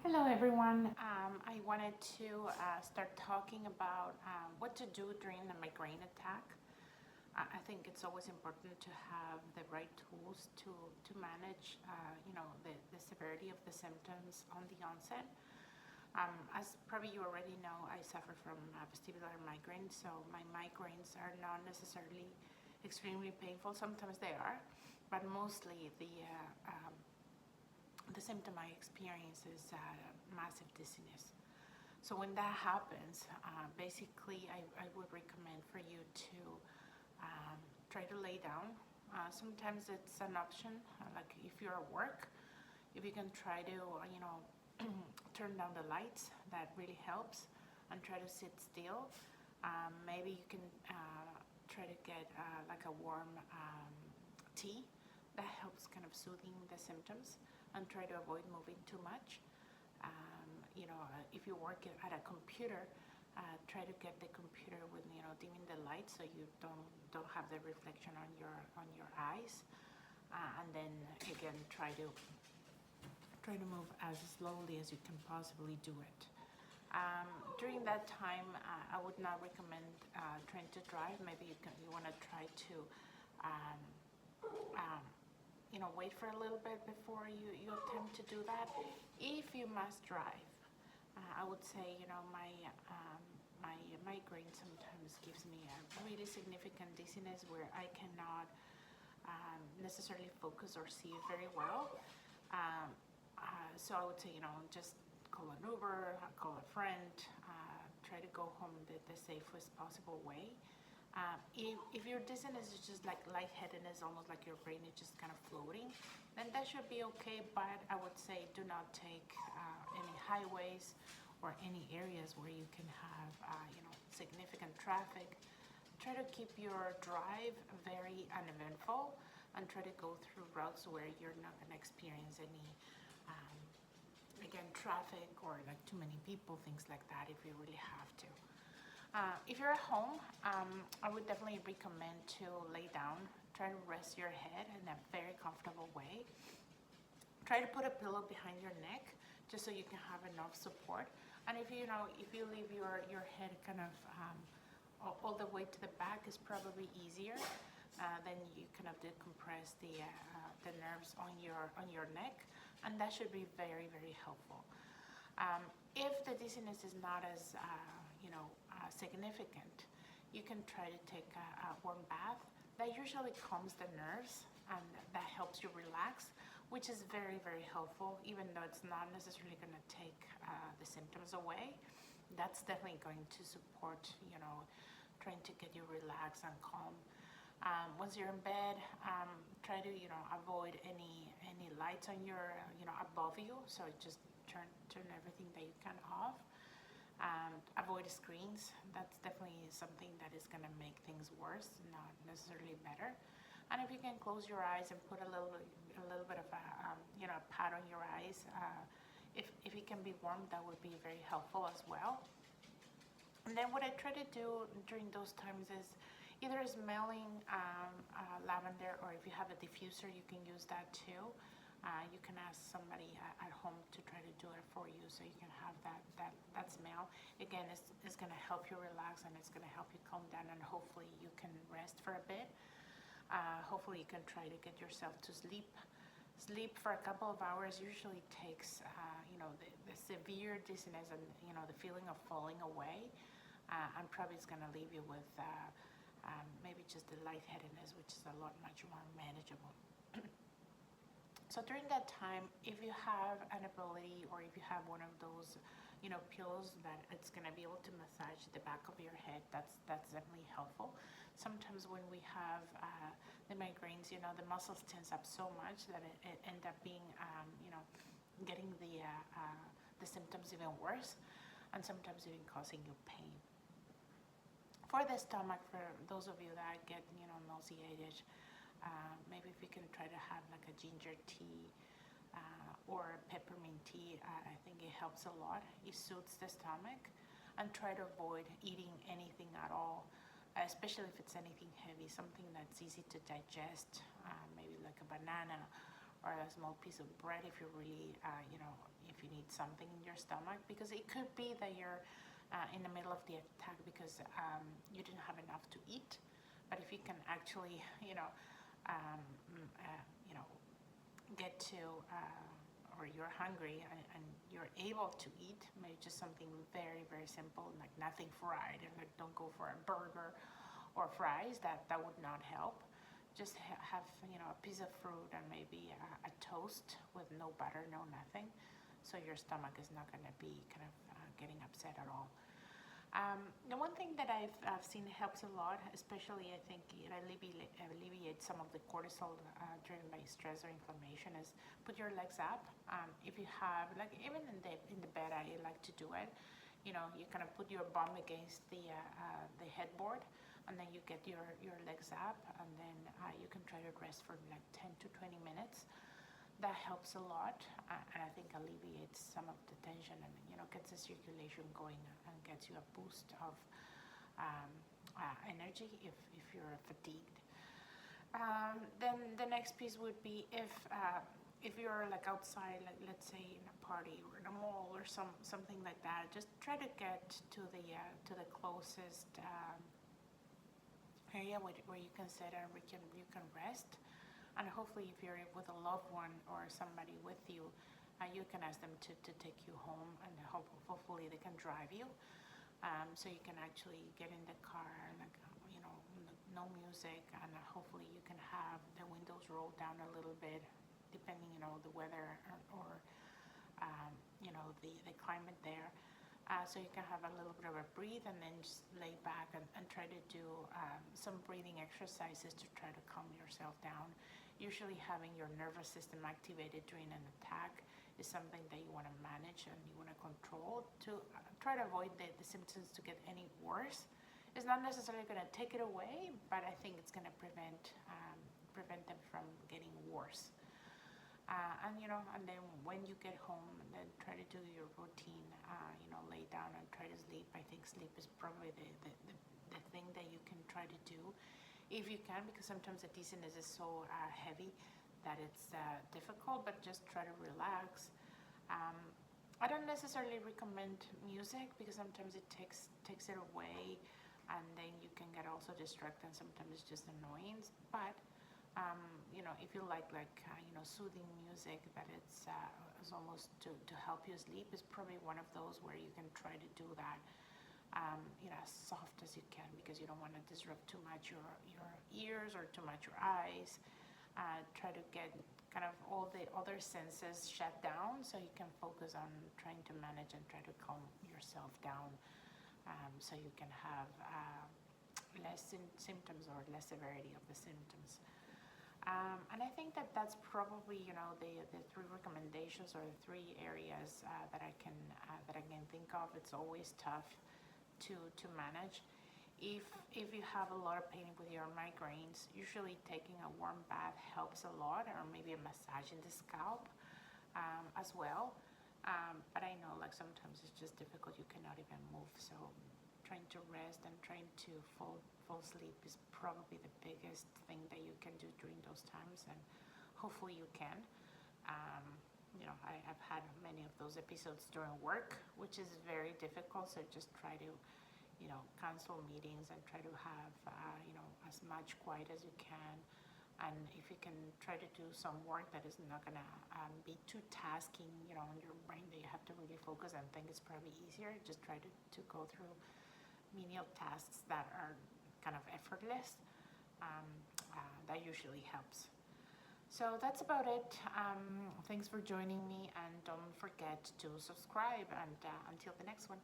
Hello everyone. I wanted to start talking about what to do during a migraine attack. I think it's always important to have the right tools to manage the severity of the symptoms on the onset. As probably you already know, I suffer from vestibular migraine, so my migraines are not necessarily extremely painful. Sometimes they are, but mostly the symptom I experience is massive dizziness. So when that happens, basically I would recommend for you to try to lay down. Sometimes it's an option, like if you're at work, if you can try to, turn down the lights, that really helps, and try to sit still. Maybe you can try to get like a warm tea that helps kind of soothing the symptoms, and try to avoid moving too much. If you work at a computer, try to get the computer with dimming the light so you don't have the reflection on your eyes, and then again try to move as slowly as you can possibly do it. During that time, I would not recommend trying to drive. Maybe you want to try to wait for a little bit before you attempt to do that. If you must drive, I would say, my migraine sometimes gives me a really significant dizziness where I cannot necessarily focus or see very well. So I would say, just call an Uber, call a friend, try to go home the safest possible way. If your dizziness is just like lightheadedness, almost like your brain is just kind of floating, then that should be okay. But I would say do not take any highways or any areas where you can have significant traffic. Try to keep your drive very uneventful, and try to go through routes where you're not going to experience any again traffic or like too many people, things like that, if you really have to. If you're at home, I would definitely recommend to lay down. Try to rest your head in a very comfortable way. Try to put a pillow behind your neck just so you can have enough support. And if you leave your head kind of all the way to the back, is probably easier. Then you kind of decompress the nerves on your neck, and that should be very, very helpful. If the dizziness is not as significant, you can try to take a warm bath. That usually calms the nerves, and that helps you relax, which is very, very helpful. Even though it's not necessarily going to take the symptoms away, that's definitely going to support trying to get you relaxed and calm. Once you're in bed, try to avoid any lights on your above you. So just turn everything that you can off. Avoid screens. That's definitely something that is going to make things worse, not necessarily better. And if you can close your eyes and put a little bit of a pad on your eyes, if it can be warm, that would be very helpful as well. And then what I try to do during those times is either smelling lavender, or if you have a diffuser, you can use that too. You can ask somebody at home to try to do it for you, so you can have that smell. Again, it's going to help you relax, and it's going to help you calm down, and hopefully you can rest for a bit. Hopefully you can try to get yourself to sleep. Sleep for a couple of hours usually takes the severe dizziness and the feeling of falling away, and probably it's going to leave you with maybe just the lightheadedness, which is a lot much more manageable. So during that time, if you have an ability, or if you have one of those pillows that it's going to be able to massage the back of your head, that's definitely helpful. Sometimes when we have the migraines, the muscles tense up so much that it end up being getting the symptoms even worse, and sometimes even causing you pain. For the stomach, for those of you that get nauseated, maybe if you can try to have like a ginger tea or peppermint tea, I think it helps a lot. It soothes the stomach. And try to avoid eating anything at all, especially if it's anything heavy, something that's easy to digest, maybe like a banana or a small piece of bread if you're really if you need something in your stomach, because it could be that you're in the middle of the attack because you didn't have enough to eat. But if you can actually, um, get to, or you're hungry and you're able to eat, maybe just something very, very simple, like nothing fried, and like don't go for a burger or fries, that would not help. Just have, a piece of fruit and maybe a toast with no butter, no nothing, so your stomach is not going to be kind of getting upset at all. The one thing that I've seen helps a lot, especially I think it alleviates some of the cortisol driven by stress or inflammation, is put your legs up. If you have, like even in the bed, I like to do it. You kind of put your bum against the headboard, and then you get your legs up, and then you can try to rest for like 10 to 20 minutes. That helps a lot, and I think alleviates some of the tension, and gets the circulation going and gets you a boost of energy if you're fatigued. Then the next piece would be if you're like outside, like let's say in a party or in a mall or something like that, just try to get to the closest area where you can sit and you can rest. And hopefully if you're with a loved one or somebody with you, you can ask them to take you home, and hopefully they can drive you, so you can actually get in the car, like, no music, and hopefully you can have the windows rolled down a little bit, depending, the weather or the climate there. So you can have a little bit of a breathe, and then just lay back and try to do some breathing exercises to try to calm yourself down. Usually having your nervous system activated during an attack is something that you want to manage and you want to control to try to avoid the symptoms to get any worse. It's not necessarily going to take it away, but I think it's going to prevent them from getting worse. And then when you get home, then try to do your routine, lay down and try to sleep. I think sleep is probably the thing that you can try to do if you can, because sometimes the dizziness is so heavy that it's difficult, but just try to relax. I don't necessarily recommend music because sometimes it takes it away, and then you can get also distracted, and sometimes it's just annoying. But if you like soothing music that it's almost to help you sleep, is probably one of those where you can try to do that as soft as you can, because you don't want to disrupt too much your ears or too much your eyes. Try to get kind of all the other senses shut down so you can focus on trying to manage and try to calm yourself down, so you can have less symptoms or less severity of the symptoms. And I think that's probably the three recommendations or the three areas that I can think of. It's always tough to manage. If you have a lot of pain with your migraines, usually taking a warm bath helps a lot, or maybe a massage in the scalp as well. But I know like sometimes it's just difficult, you cannot even move, so trying to rest and trying to fall asleep is probably the biggest thing that you can do during those times, and hopefully you can. I've had many of those episodes during work, which is very difficult, so just try to cancel meetings and try to have as much quiet as you can. And if you can try to do some work that is not gonna be too tasking on your brain, that you have to really focus and think, it's probably easier. Just try to go through menial tasks that are kind of effortless. That usually helps. So that's about it. Thanks for joining me, and don't forget to subscribe, and until the next one.